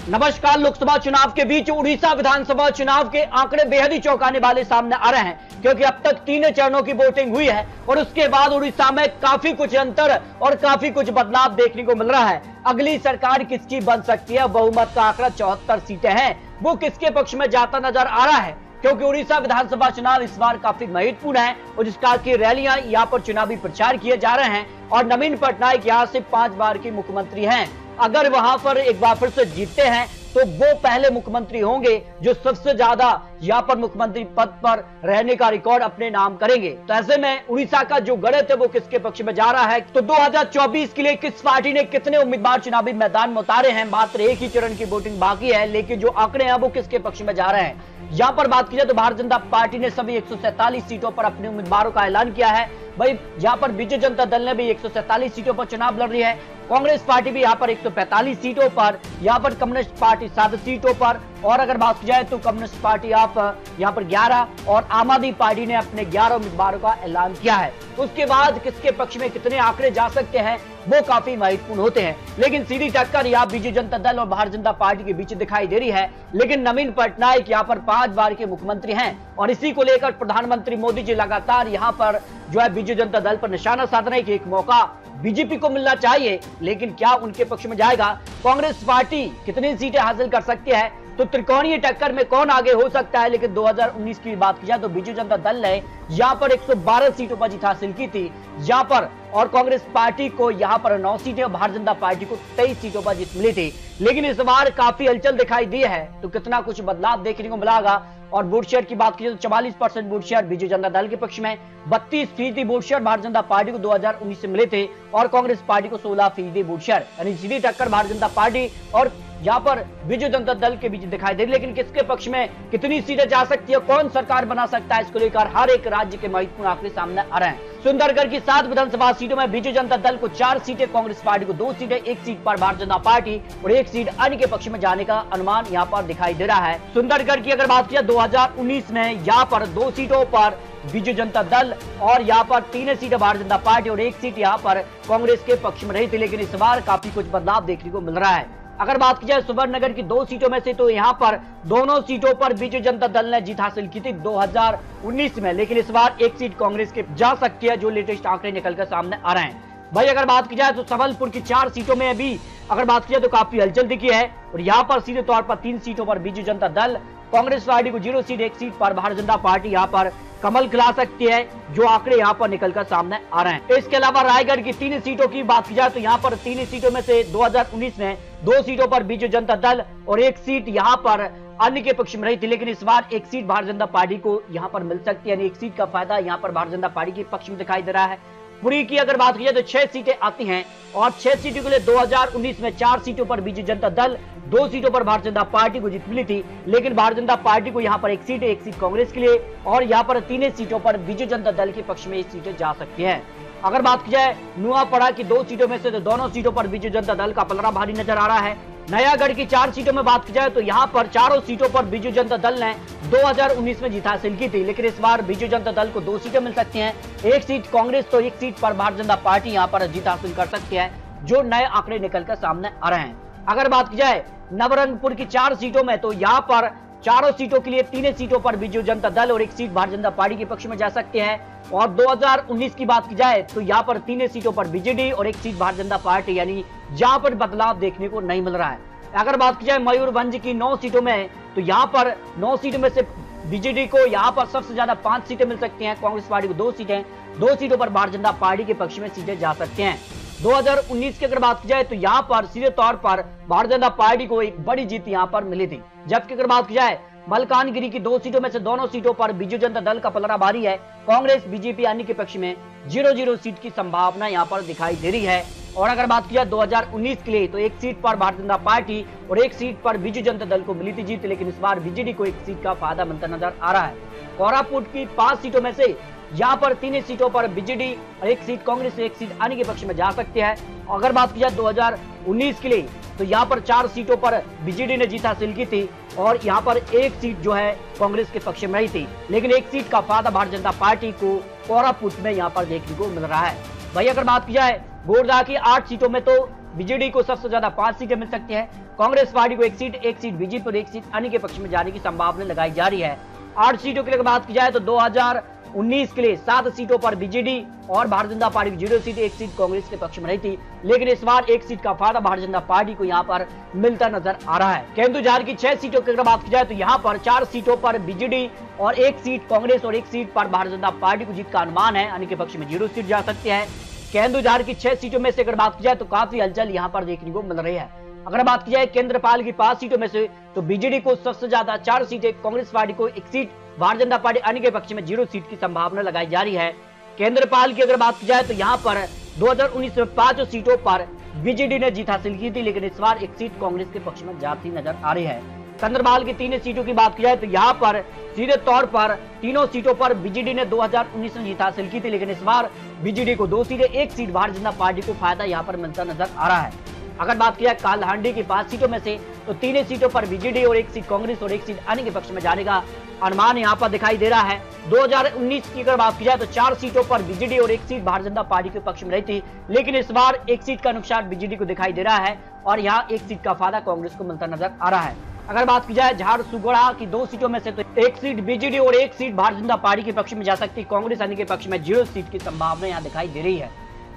नमस्कार। लोकसभा चुनाव के बीच उड़ीसा विधानसभा चुनाव के आंकड़े बेहद ही चौंकाने वाले सामने आ रहे हैं, क्योंकि अब तक 3 चरणों की वोटिंग हुई है और उसके बाद उड़ीसा में काफी कुछ अंतर और काफी कुछ बदलाव देखने को मिल रहा है। अगली सरकार किसकी बन सकती है, बहुमत का आंकड़ा 74 सीटें हैं, वो किसके पक्ष में जाता नजर आ रहा है, क्योंकि उड़ीसा विधानसभा चुनाव इस बार काफी महत्वपूर्ण है और जिसका की रैलियां यहाँ पर चुनावी प्रचार किए जा रहे हैं और नवीन पटनायक यहाँ से 5 बार के मुख्यमंत्री हैं। अगर वहां पर एक बार फिर से जीतते हैं तो वो पहले मुख्यमंत्री होंगे जो सबसे ज्यादा यहाँ पर मुख्यमंत्री पद पर रहने का रिकॉर्ड अपने नाम करेंगे। तो ऐसे में उड़ीसा का जो गणित है वो किसके पक्ष में जा रहा है, तो 2024 के लिए किस पार्टी ने कितने उम्मीदवार चुनावी मैदान में उतारे हैं। मात्र एक ही चरण की वोटिंग बाकी है, लेकिन जो आंकड़े हैं वो किसके पक्ष में जा रहे हैं। यहाँ पर बात की जाए तो भारतीय जनता पार्टी ने सभी 147 सीटों पर अपने उम्मीदवारों का ऐलान किया है। भाई यहाँ पर बीजेपी जनता दल ने भी 147 सीटों पर चुनाव लड़ रही है। कांग्रेस पार्टी भी यहाँ पर 145 सीटों पर, यहाँ पर कम्युनिस्ट पार्टी 7 सीटों पर, और अगर बात की जाए तो कम्युनिस्ट पार्टी आप यहाँ पर 11 और आम आदमी पार्टी ने अपने 11 उम्मीदवारों का ऐलान किया है। उसके बाद किसके पक्ष में कितने आंकड़े जा सकते हैं वो काफी महत्वपूर्ण होते हैं, लेकिन सीधी टक्कर यहाँ बीजेपी जनता दल और भारतीय जनता पार्टी के बीच दिखाई दे रही है। लेकिन नवीन पटनायक यहाँ पर 5 बार के मुख्यमंत्री हैं और इसी को लेकर प्रधानमंत्री मोदी जी लगातार यहाँ पर जो है बीजेपी जनता दल पर निशाना साध रहे हैं कि एक मौका बीजेपी को मिलना चाहिए, लेकिन क्या उनके पक्ष में जाएगा। कांग्रेस पार्टी कितनी सीटें हासिल कर सकती है, तो त्रिकोणीय टक्कर में कौन आगे हो सकता है। लेकिन 2019 की बात की जाए तो बीजेपी जनता दल ने यहाँ पर 112 सीटों पर जीत हासिल की थी यहाँ पर, और कांग्रेस पार्टी को यहाँ पर 9 सीटें और भारतीय जनता पार्टी को 23 सीटों पर जीत मिली थी। लेकिन इस बार काफी हलचल दिखाई दी है, तो कितना कुछ बदलाव देखने को मिलेगा। और वोट शेयर की बात की तो 44% vote share BJP Janata Dal के पक्ष में, 32% vote share Bharatiya Janata party को 2019 से मिले थे और कांग्रेस पार्टी को 16% वोट शेयर, यानी सीधी टक्कर भारतीय जनता पार्टी और यहाँ पर बीजेपी जनता दल के बीच दिखाई दे रही। लेकिन किसके पक्ष में कितनी सीटें जा सकती है, कौन सरकार बना सकता है, इसको लेकर हर एक राज्य के महत्वपूर्ण आंकड़े सामने आ रहे हैं। सुंदरगढ़ की 7 विधानसभा सीटों में बीजेपी जनता दल को 4 सीटें, कांग्रेस पार्टी को 2 सीटें, 1 सीट पर भारतीय जनता पार्टी और 1 सीट अन्य के पक्ष में जाने का अनुमान यहाँ पर दिखाई दे रहा है। सुंदरगढ़ की अगर बात किया 2019 में यहाँ पर 2 सीटों पर बीजेपी जनता दल और यहाँ पर 3 सीटें भारतीय जनता पार्टी और 1 सीट यहाँ पर कांग्रेस के पक्ष में रही थी, लेकिन इस बार काफी कुछ बदलाव देखने को मिल रहा है। अगर बात की जाए सुवर्णनगर की 2 सीटों में से, तो यहाँ पर दोनों सीटों पर बीजेपी जनता दल ने जीत हासिल की थी 2019 में, लेकिन इस बार 1 सीट कांग्रेस के जा सकती है, जो लेटेस्ट आंकड़े निकलकर सामने आ रहे हैं। भाई अगर बात की जाए तो सबलपुर की 4 सीटों में भी अगर बात की जाए तो काफी हलचल दिखी है और यहाँ पर सीधे तौर पर 3 सीटों पर बीजेपी जनता दल, कांग्रेस पार्टी को 0 सीट, 1 सीट पर भारतीय जनता पार्टी यहाँ पर कमल खिला सकती है, जो आंकड़े यहाँ पर निकलकर सामने आ रहे हैं। इसके अलावा रायगढ़ की 3 सीटों की बात की जाए तो यहाँ पर 3 सीटों में से 2019 में 2 सीटों पर बीजेपी जनता दल और 1 सीट यहाँ पर अन्य के पक्ष में रही थी, लेकिन इस बार 1 सीट भारतीय जनता पार्टी को यहाँ पर मिल सकती है, यानी 1 सीट का फायदा यहाँ पर भारतीय जनता पार्टी के पक्ष में दिखाई दे रहा है। पुरी की अगर बात की जाए तो 6 सीटें आती हैं और 6 सीटों के लिए 2019 में 4 सीटों पर बीजेपी जनता दल, 2 सीटों पर भारतीय जनता पार्टी को जीत मिली थी, लेकिन भारतीय जनता पार्टी को यहाँ पर 1 सीट, 1 सीट कांग्रेस के लिए और यहाँ पर 3 सीटों पर बीजेपी जनता दल के पक्ष में 1 सीटें जा सकती है। अगर बात की जाए नुआपड़ा की 2 सीटों में से, तो दोनों सीटों पर बीजेपी जनता दल का पलड़ा भारी नजर आ रहा है। नयागढ़ की 4 सीटों में बात की जाए तो यहाँ पर चारों सीटों पर बीजेपी जनता दल ने 2019 में जीत हासिल की थी, लेकिन इस बार बीजेपी जनता दल को 2 सीटें मिल सकती हैं, 1 सीट कांग्रेस तो 1 सीट पर भारतीय जनता पार्टी यहाँ पर जीत हासिल कर सकती है, जो नए आंकड़े निकलकर सामने आ रहे हैं। अगर बात की जाए नवरंगपुर की 4 सीटों में, तो यहाँ पर चारों सीटों के लिए 3 सीटों पर बीजेपी जनता दल और 1 सीट भारतीय जनता पार्टी के पक्ष में जा सकते हैं। और 2019 की बात की जाए तो यहाँ पर 3 सीटों पर बीजेडी और 1 सीट भारतीय जनता पार्टी, यानी जहां पर बदलाव देखने को नहीं मिल रहा है। अगर बात की जाए मयूरभंज की 9 सीटों में, तो यहाँ पर 9 सीटों में से बीजेडी को यहाँ पर सबसे ज्यादा 5 सीटें मिल सकती हैं, कांग्रेस पार्टी को 2 सीटें, 2 सीटों पर भारतीय जनता पार्टी के पक्ष में सीटें जा सकते हैं। 2019 की अगर बात की जाए तो यहाँ पर सीधे तौर पर भारतीय जनता पार्टी को एक बड़ी जीत यहाँ पर मिली थी, जबकि अगर बात की जाए मलकानगिरी की 2 सीटों में से दोनों सीटों पर बीजेपी जनता दल का पलड़ा भारी है, कांग्रेस बीजेपी अन्य के पक्ष में 0-0 सीट की संभावना यहाँ पर दिखाई दे रही है। और अगर बात की जाए 2019 के लिए, तो 1 सीट पर भारतीय जनता पार्टी और 1 सीट पर बीजेपी जनता दल को मिली थी जीत, लेकिन इस बार बीजेडी को 1 सीट का फायदा मिलता नजर आ रहा है। कोरापुट की 5 सीटों में से यहाँ पर 3 सीटों पर बीजेडी और 1 सीट कांग्रेस, 1 सीट अन्य के पक्ष में जा सकती है। अगर बात की जाए 2019 के लिए, तो यहाँ पर 4 सीटों पर बीजेडी ने जीत हासिल की थी और यहाँ पर 1 सीट जो है कांग्रेस के पक्ष में रही थी, लेकिन 1 सीट का फायदा भारतीय जनता पार्टी को कोरापुट में यहाँ पर देखने को मिल रहा है। वही अगर बात की जाए गोड्डा की 8 सीटों में, तो बीजेडी को सबसे ज्यादा 5 सीटें मिल सकती है। कांग्रेस पार्टी को एक सीट बीजेपी और एक सीट अन्य के पक्ष में जाने की संभावना लगाई जा रही है। 8 सीटों के लिए बात की जाए तो 2019 के लिए 7 सीटों पर बीजेडी और भारतीय जनता पार्टी की 0 सीट, 1 सीट कांग्रेस के पक्ष में रही थी, लेकिन इस बार 1 सीट का फायदा भारतीय जनता पार्टी को यहां पर मिलता नजर आ रहा है। केंदुझार की 6 सीटों की अगर बात की जाए तो यहां पर 4 सीटों पर बीजेडी और 1 सीट कांग्रेस और 1 सीट पर भारतीय जनता पार्टी को जीत का अनुमान है, अन्य के पक्ष में 0 सीट जा सकती है। केंदुझार की 6 सीटों में से अगर बात की जाए तो काफी हलचल यहां पर देखने को मिल रही है। अगर बात की जाए केंद्रपाल की 5 सीटों में से तो बीजेडी को सबसे ज्यादा 4 सीटें, कांग्रेस पार्टी को 1 सीट, भारतीय जनता पार्टी अन्य के पक्ष में 0 सीट की संभावना लगाई जा रही है। केंद्रपाल की अगर बात की जाए तो यहां पर 2019 में 5 सीटों पर बीजेडी ने जीत हासिल की थी, लेकिन इस बार 1 सीट कांग्रेस के पक्ष में जाती नजर आ रही है। कंदरबाल की 3 सीटों की बात की जाए तो यहाँ पर सीधे तौर पर तीनों सीटों पर बीजेडी ने 2019 में जीत हासिल की थी, लेकिन इस बार बीजेडी को 2 सीटें, 1 सीट भारतीय जनता पार्टी को फायदा यहाँ पर मिलता नजर आ रहा है। अगर बात की जाए कालहांडी की 5 सीटों में से तो 3 सीटों पर बीजेडी और 1 सीट कांग्रेस और 1 सीट अन्य के पक्ष में जाने का अनुमान यहाँ पर दिखाई दे रहा है। 2019 की अगर बात की जाए तो 4 सीटों पर बीजेडी और 1 सीट भारतीय जनता पार्टी के पक्ष में रही थी, लेकिन इस बार 1 सीट का नुकसान बीजेडी को दिखाई दे रहा है और यहाँ 1 सीट का फायदा कांग्रेस को मिलता नजर आ रहा है। अगर बात की जाए झारसुगुड़ा की 2 सीटों में से तो 1 सीट बीजेडी और 1 सीट भारतीय जनता पार्टी के पक्ष में जा सकती है, कांग्रेस अन्य के पक्ष में 0 सीट की संभावना यहाँ दिखाई दे रही है।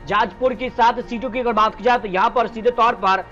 जाजपुर की 7 सीटों की अगर बात की जाए तो यहाँ पर सीधे तौर पर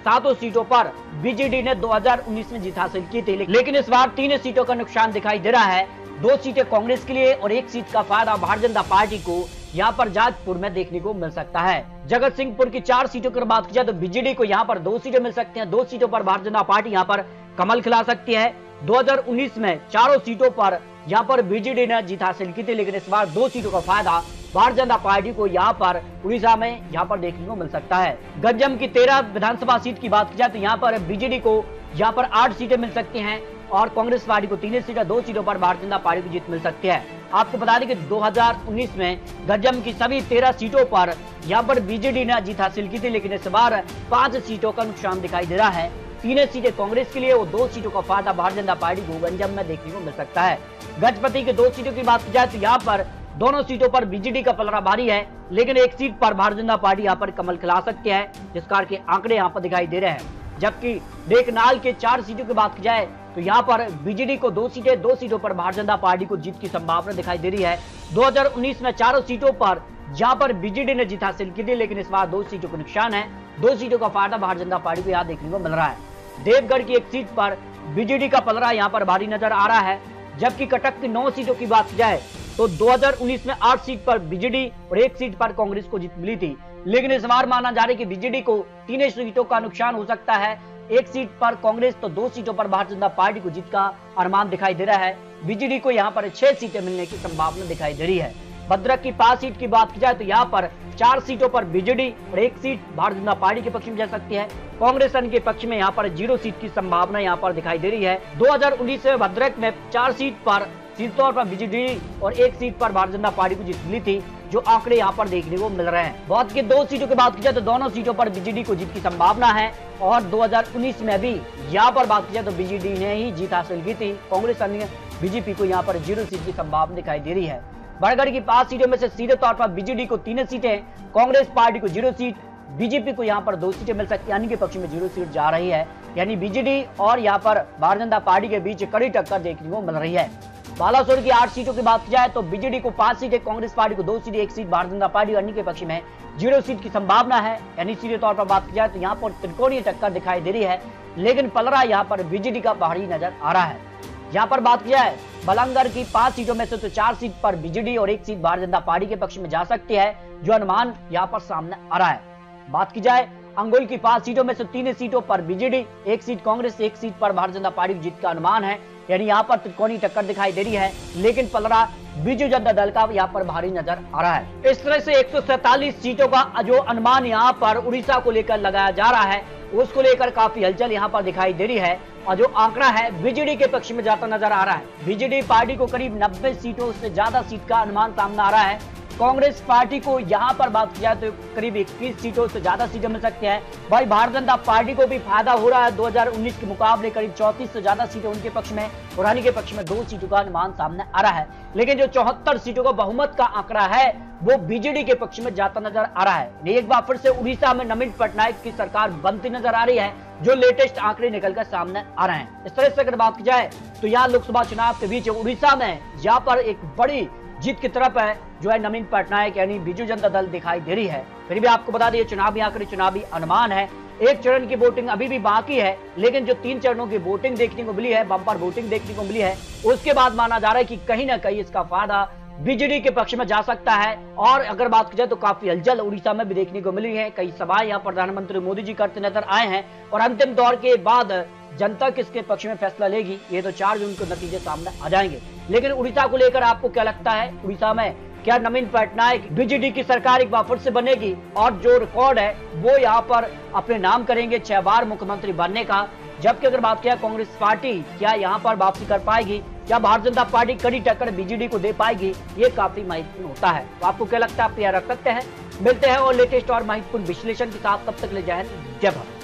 7 सीटों पर बीजेडी ने 2019 में जीत हासिल की थी, लेकिन इस बार 3 सीटों का नुकसान दिखाई दे रहा है। 2 सीटें कांग्रेस के लिए और 1 सीट का फायदा भारतीय जनता पार्टी को यहाँ पर जाजपुर में देखने को मिल सकता है। जगत सिंहपुर की 4 सीटों की बात की जाए तो बीजेडी को यहाँ पर 2 सीटें मिल सकती हैं, 2 सीटों पर भारतीय जनता पार्टी यहाँ पर कमल खिला सकती है। 2019 में 4 सीटों पर यहाँ पर बीजेडी ने जीत हासिल की थी, लेकिन इस बार 2 सीटों का फायदा भारतीय जनता पार्टी को यहाँ पर उड़ीसा में यहाँ पर देखने को मिल सकता है। गंजम की 13 विधानसभा सीट की बात की जाए तो यहाँ पर बीजेडी को यहाँ पर 8 सीटें मिल सकती हैं और कांग्रेस पार्टी को 3 सीटें, 2 सीटों पर भारतीय जनता पार्टी को जीत मिल सकती है। आपको बता दें कि 2019 में गंजम की सभी 13 सीटों पर यहाँ पर बीजेडी ने जीत हासिल की थी, लेकिन इस बार 5 सीटों का नुकसान दिखाई दे रहा है। 3 सीटें कांग्रेस के लिए और 2 सीटों का फायदा भारतीय जनता पार्टी को गंजम में देखने को मिल सकता है। गजपति की 2 सीटों की बात की जाए तो यहाँ पर दोनों सीटों पर बीजेडी का पलड़ा भारी है, लेकिन 1 सीट पर भारतीय जनता पार्टी यहाँ पर कमल खिला सकती है, जिस कार के आंकड़े यहाँ पर दिखाई दे रहे हैं। जबकि ढेंकनाल के 4 सीटों की बात की जाए तो यहाँ पर बीजेडी को 2 सीटें, 2 सीटों पर भारतीय जनता पार्टी को जीत की संभावना दिखाई दे रही है। 2019 में 4 सीटों पर जहाँ पर बीजेडी ने जीत हासिल की थी, लेकिन इस बार 2 सीटों का नुकसान है, 2 सीटों का फायदा भारतीय जनता पार्टी को यहाँ देखने को मिल रहा है। देवगढ़ की 1 सीट पर बीजेडी का पलड़ा यहाँ पर भारी नजर आ रहा है, जबकि कटक की 9 सीटों की बात की जाए तो 2019 में 8 सीट पर बीजेडी और 1 सीट पर कांग्रेस को जीत मिली थी, लेकिन इस बार माना जा रहा है कि बीजेडी को 3 सीटों का नुकसान हो सकता है, 1 सीट पर कांग्रेस तो 2 सीटों पर भारतीय जनता पार्टी को जीत का अनुमान दिखाई दे रहा है। बीजेडी को यहाँ पर 6 सीटें मिलने की संभावना दिखाई दे रही है। भद्रक की 5 सीट की बात की जाए तो यहाँ पर 4 सीटों पर बीजेडी और 1 सीट भारतीय जनता पार्टी के पक्ष में जा सकती है, कांग्रेस के पक्ष में यहाँ पर 0 सीट की संभावना यहाँ पर दिखाई दे रही है। 2019 में भद्रक में 4 सीट पर सीधे तौर पर बीजेडी और 1 सीट पर भारतीय जनता पार्टी को जीत मिली थी, जो आंकड़े यहाँ पर देखने को मिल रहे हैं। बौद्ध की 2 सीटों की बात की जाए तो दोनों सीटों पर बीजेडी को जीत की संभावना है और 2019 में भी यहाँ पर बात की जाए तो बीजेडी ने ही जीत हासिल की थी, कांग्रेस अन्य बीजेपी को यहाँ पर 0 सीट की संभावना दिखाई दे रही है। बरगढ़ की 5 सीटों में से सीधे तौर पर बीजेडी को 3 सीटें, कांग्रेस पार्टी को 0 सीट, बीजेपी को यहाँ पर 2 सीटें मिल सकती है, अन्य के पक्ष में 0 सीट जा रही है, यानी बीजेडी और यहाँ पर भारतीय जनता पार्टी के बीच कड़ी टक्कर देखने को मिल रही है। बालासोर की 8 सीटों की बात की जाए तो बीजेडी को 5 सीटें, कांग्रेस पार्टी को 2 सीटें, 1 सीट भारतीय जनता पार्टी अन्य के पक्ष में 0 सीट की संभावना है, यानी सीधे तौर पर बात की जाए तो यहाँ पर त्रिकोणीय टक्कर दिखाई दे रही है, लेकिन पलड़ा यहाँ पर बीजेडी का भारी नजर आ रहा है। यहाँ पर बात की जाए बलंगर की 5 सीटों में से तो 4 सीट पर बीजेडी और 1 सीट भारतीय जनता पार्टी के पक्ष में जा सकती है, जो अनुमान यहाँ पर सामने आ रहा है। बात की जाए अंगुल की 5 सीटों में से 3 सीटों पर बीजेडी, 1 सीट कांग्रेस, 1 सीट पर भारतीय जनता पार्टी की जीत का अनुमान है, यानी यहाँ पर त्रिकोणीय टक्कर दिखाई दे रही है, लेकिन पलड़ा बीजू जनता दल का यहाँ पर भारी नजर आ रहा है। इस तरह से 147 सीटों का जो अनुमान यहाँ पर उड़ीसा को लेकर लगाया जा रहा है, उसको लेकर काफी हलचल यहाँ पर दिखाई दे रही है और जो आंकड़ा है बीजेडी के पक्ष में जाता नजर आ रहा है। बीजेडी पार्टी को करीब 90 सीटों से ज्यादा सीट का अनुमान सामने आ रहा है, कांग्रेस पार्टी को यहां पर बात की जाए तो करीब 21 सीटों से ज्यादा सीटें मिल सकती हैं। भाई भारतीय जनता पार्टी को भी फायदा हो रहा है, 2019 के मुकाबले करीब 34 से ज्यादा सीटें उनके पक्ष में, पुरानी के पक्ष में 2 सीटों का अनुमान सामने आ रहा है। लेकिन जो 74 सीटों का बहुमत का आंकड़ा है वो बीजेडी के पक्ष में जाता नजर आ रहा है। एक बार फिर से उड़ीसा में नवीन पटनायक की सरकार बनती नजर आ रही है, जो लेटेस्ट आंकड़े निकलकर सामने आ रहे हैं। इस तरह से अगर बात की जाए तो यहाँ लोकसभा चुनाव के बीच उड़ीसा में यहाँ पर एक बड़ी जीत की तरफ है जो है नवीन पटनायक यानी बीजू जनता दल दिखाई दे रही है। फिर भी आपको बता दिए चुनावी आंकड़े, चुनावी अनुमान है। एक चरण की वोटिंग अभी भी बाकी है, लेकिन जो 3 चरणों की वोटिंग देखने को मिली है, बम्पर वोटिंग देखने को मिली है, उसके बाद माना जा रहा है कि कहीं ना कहीं इसका फायदा बीजेडी के पक्ष में जा सकता है। और अगर बात की जाए तो काफी हलचल उड़ीसा में भी देखने को मिली है। कई सभाएं यहाँ प्रधानमंत्री मोदी जी करते नजर आए हैं और अंतिम दौर के बाद जनता किसके पक्ष में फैसला लेगी ये तो 4 जून को नतीजे सामने आ जाएंगे। लेकिन उड़ीसा को लेकर आपको क्या लगता है? उड़ीसा में क्या नवीन पटनायक बीजेडी की सरकार एक बार फिर से बनेगी और जो रिकॉर्ड है वो यहाँ पर अपने नाम करेंगे 6 बार मुख्यमंत्री बनने का? जबकि अगर बात किया कांग्रेस पार्टी क्या यहाँ पर वापसी कर पाएगी, क्या भारतीय जनता पार्टी कड़ी टक्कर बीजेडी को दे पाएगी, ये काफी महत्वपूर्ण होता है। तो आपको क्या लगता है? आप यहाँ रख सकते हैं। मिलते हैं और लेटेस्ट और महत्वपूर्ण विश्लेषण के साथ, तब तक ले जाए जय भारत।